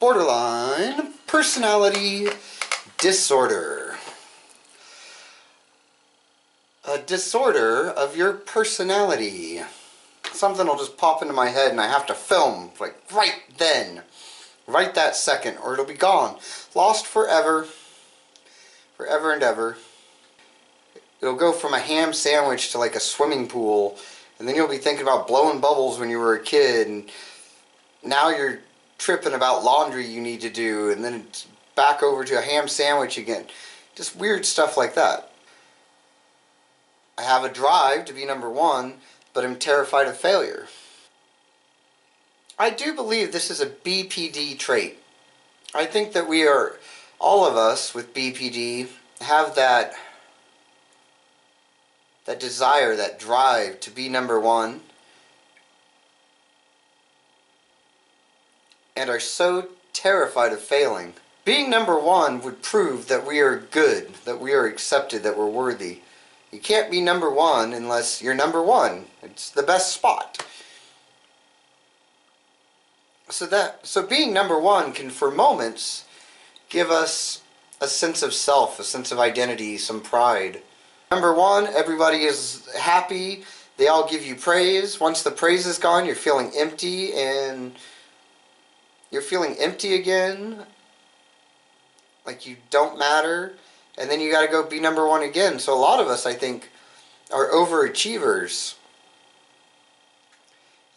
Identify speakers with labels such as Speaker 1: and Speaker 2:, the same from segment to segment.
Speaker 1: Borderline personality disorder. A disorder of your personality. Something will just pop into my head and I have to film, like, right then. Right that second, or it'll be gone. Lost forever. Forever and ever. It'll go from a ham sandwich to like a swimming pool, and then you'll be thinking about blowing bubbles when you were a kid, and now you're tripping about laundry you need to do, and then it's back over to a ham sandwich again. Just weird stuff like that. I have a drive to be number one, but I'm terrified of failure. I do believe this is a BPD trait. I think that we are, all of us with BPD, have that desire, that drive to be number one, and are so terrified of failing. Being number one would prove that we are good, that we are accepted, that we're worthy. You can't be number one unless you're number one. It's the best spot. So being number one can, for moments, give us a sense of self, a sense of identity, some pride. Number one, everybody is happy. They all give you praise. Once the praise is gone, you're feeling empty, and you're feeling empty again, like you don't matter, and then you got to go be number one again. So a lot of us, I think, are overachievers.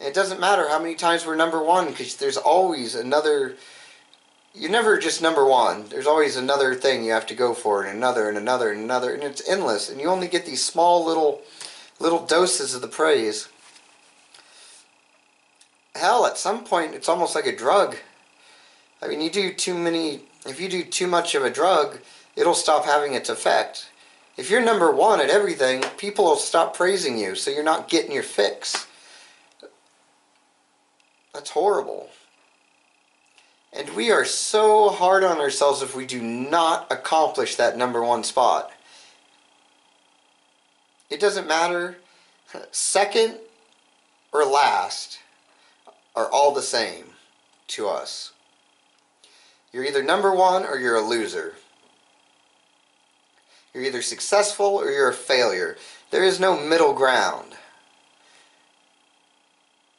Speaker 1: And it doesn't matter how many times we're number one, because there's always another. You're never just number one. There's always another thing you have to go for, and another, and another, and another, and it's endless. And you only get these small little doses of the praise. Hell, at some point, it's almost like a drug. I mean, if you do too much of a drug, it'll stop having its effect. If you're number one at everything, people will stop praising you, so you're not getting your fix. That's horrible. And we are so hard on ourselves if we do not accomplish that number one spot. It doesn't matter. Second or last are all the same to us. You're either number one or you're a loser. You're either successful or you're a failure. There is no middle ground.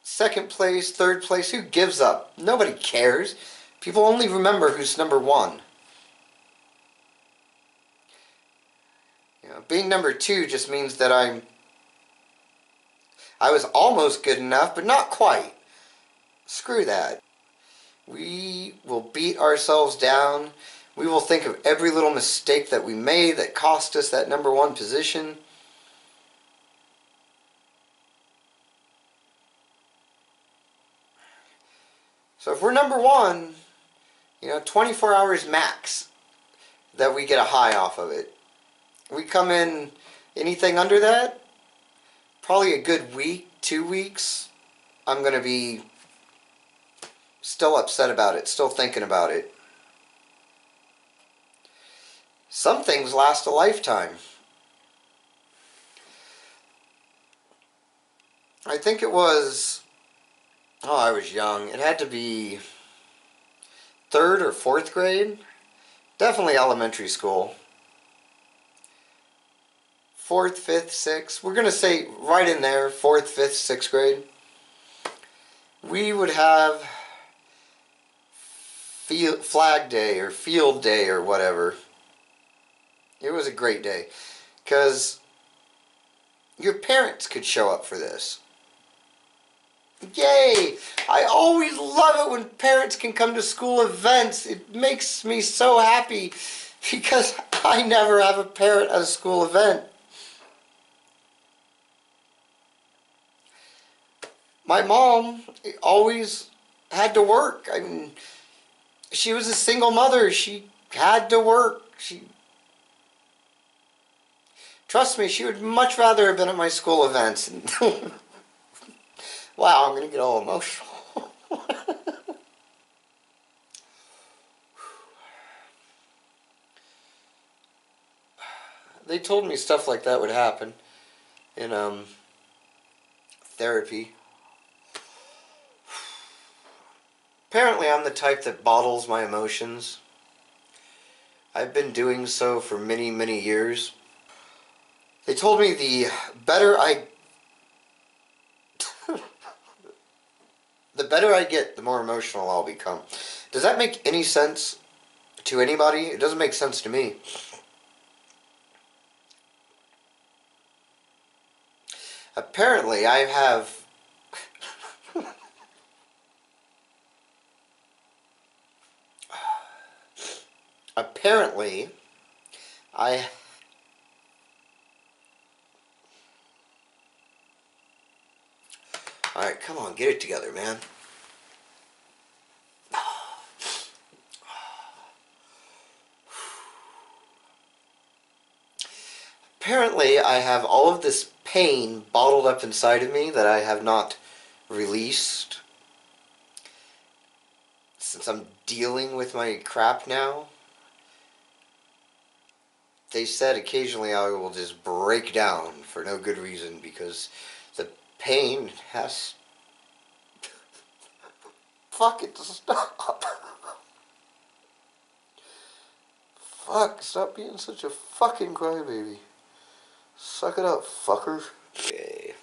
Speaker 1: Second place, third place, who gives up? Nobody cares. People only remember who's number one. Being number two just means that I was almost good enough, but not quite. Screw that. We will beat ourselves down. We will think of every little mistake that we made that cost us that number one position. So if we're number one, 24 hours max that we get a high off of it. We come in anything under that, probably a good week, 2 weeks, I'm going to be still upset about it, still thinking about it. Some things last a lifetime. I think it was, I was young. It had to be 3rd or 4th grade. Definitely elementary school. 4th, 5th, 6th. We're going to say right in there, 4th, 5th, 6th grade. We would have flag day or field day or whatever. It was a great day because your parents could show up for this. Yay! I always love it when parents can come to school events. It makes me so happy because I never have a parent at a school event. My mom always had to work. I mean, she was a single mother. She had to work. Trust me, she would much rather have been at my school events. Wow, I'm going to get all emotional. They told me stuff like that would happen in therapy. Apparently am the type that bottles my emotions. I've been doing so for many, many years. They told me the better I the better I get, the more emotional I'll become. Does that make any sense to anybody? It doesn't make sense to me. Apparently, I have apparently I All right, come on, get it together, man. Apparently, I have all of this pain bottled up inside of me that I have not released since I'm dealing with my crap now. They said occasionally I will just break down for no good reason because the pain has... Fuck it, stop. Fuck, stop being such a fucking crybaby. Suck it up, fucker. Okay.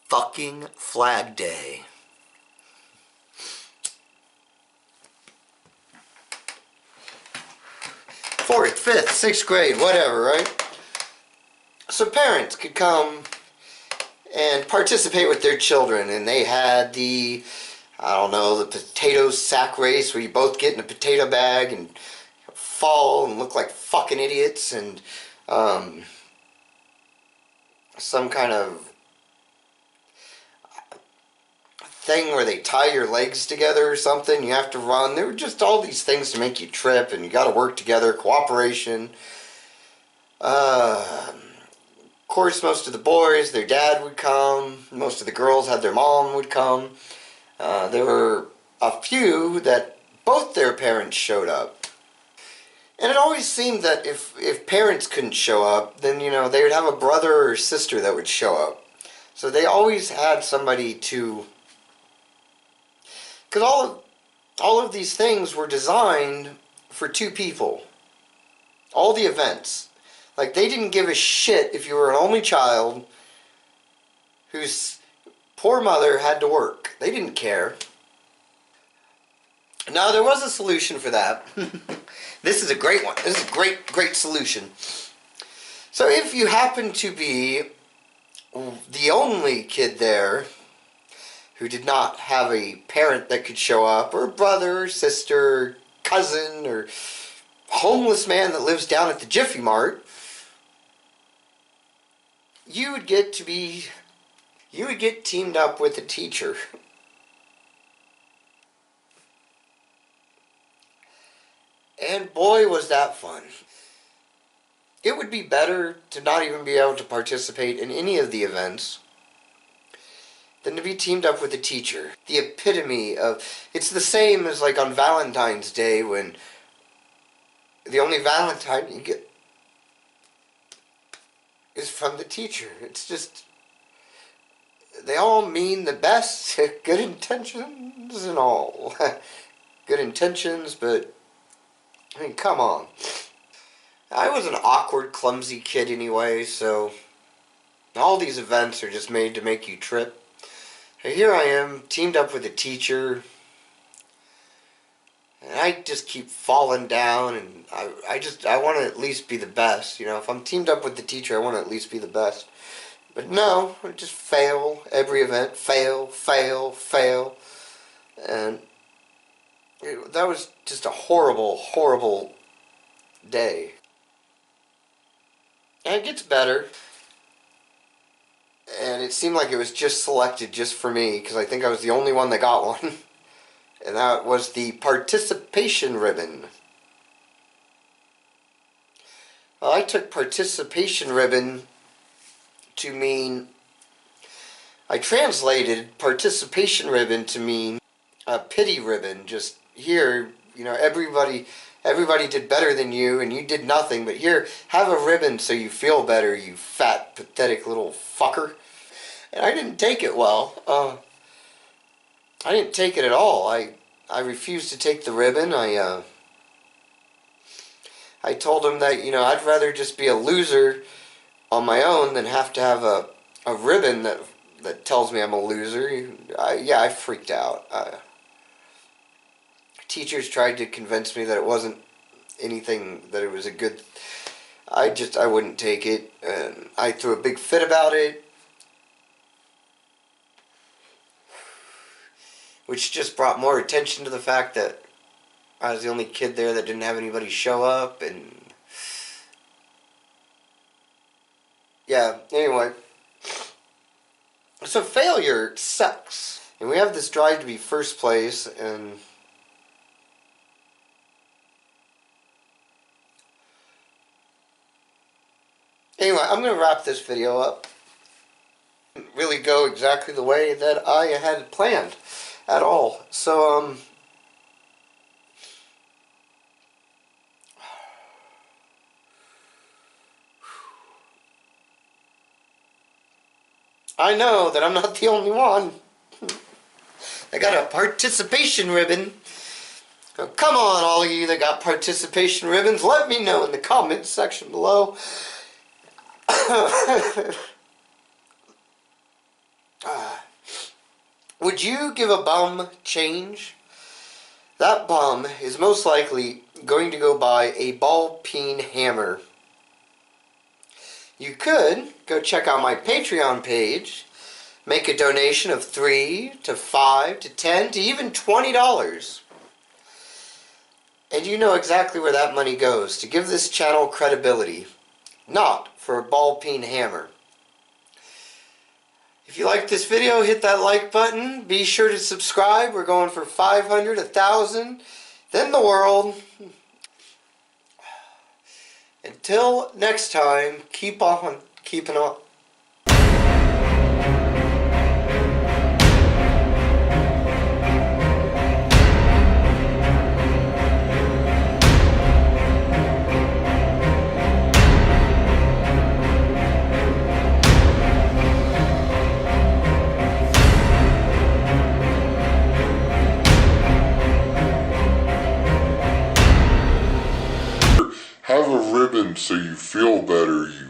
Speaker 1: Fucking Flag Day. 4th, 5th, 6th grade, whatever, right? So parents could come and participate with their children, and they had the, I don't know, the potato sack race where you both get in a potato bag and fall and look like fucking idiots, and some kind of thing where they tie your legs together or something. You have to run. There were just all these things to make you trip, and you got to work together, cooperation. Of course, most of the boys, their dad would come. Most of the girls had their mom would come. There were a few that both their parents showed up. And it always seemed that if parents couldn't show up, then, you know, they would have a brother or sister that would show up. So they always had somebody to... Because all of these things were designed for 2 people. All the events. Like, they didn't give a shit if you were an only child whose poor mother had to work. They didn't care. Now, there was a solution for that. This is a great one. This is a great, great solution. So if you happen to be the only kid there who did not have a parent that could show up, or brother, sister, cousin, or homeless man that lives down at the Jiffy Mart, you would get teamed up with a teacher. And boy, was that fun. It would be better to not even be able to participate in any of the events than to be teamed up with a teacher. The epitome of... It's the same as like on Valentine's Day when the only Valentine you get is from the teacher. It's just... They all mean the best. Good intentions and all. Good intentions, but... I mean, come on. I was an awkward, clumsy kid anyway, so... All these events are just made to make you trip. Here I am, teamed up with a teacher, and I just keep falling down, and I want to at least be the best, you know. If I'm teamed up with the teacher, I want to at least be the best. But no, I just fail every event, fail, and that was just a horrible, horrible day. And it gets better. And it seemed like it was just selected just for me, because I think I was the only one that got one. And that was the participation ribbon. Well, I took participation ribbon to mean I translated participation ribbon to mean a pity ribbon. Just here, you know, everybody did better than you and you did nothing, but here, have a ribbon so you feel better, you fat, pathetic little fucker. And I didn't take it well. I didn't take it at all. I refused to take the ribbon. I told him that, you know, I'd rather just be a loser on my own than have to have a ribbon that tells me I'm a loser. Yeah, I freaked out. Teachers tried to convince me that it wasn't anything, that it was a good... I wouldn't take it. And I threw a big fit about it, which just brought more attention to the fact that I was the only kid there that didn't have anybody show up. And yeah, anyway, so failure sucks, and we have this drive to be first place. And anyway, I'm going to wrap this video up. It didn't really go exactly the way that I had planned at all. So, I know that I'm not the only one. I got a participation ribbon. Now, come on, all of you that got participation ribbons, let me know in the comments section below. Would you give a bum change? That bum is most likely going to go buy a ball-peen hammer. You could go check out my Patreon page, make a donation of $3 to $5 to $10 to even $20. And you know exactly where that money goes, to give this channel credibility, not for a ball-peen hammer. If you liked this video, hit that like button. Be sure to subscribe. We're going for 500, 1,000, then the world. Until next time, keep on keeping on.
Speaker 2: Have a ribbon so you feel better, you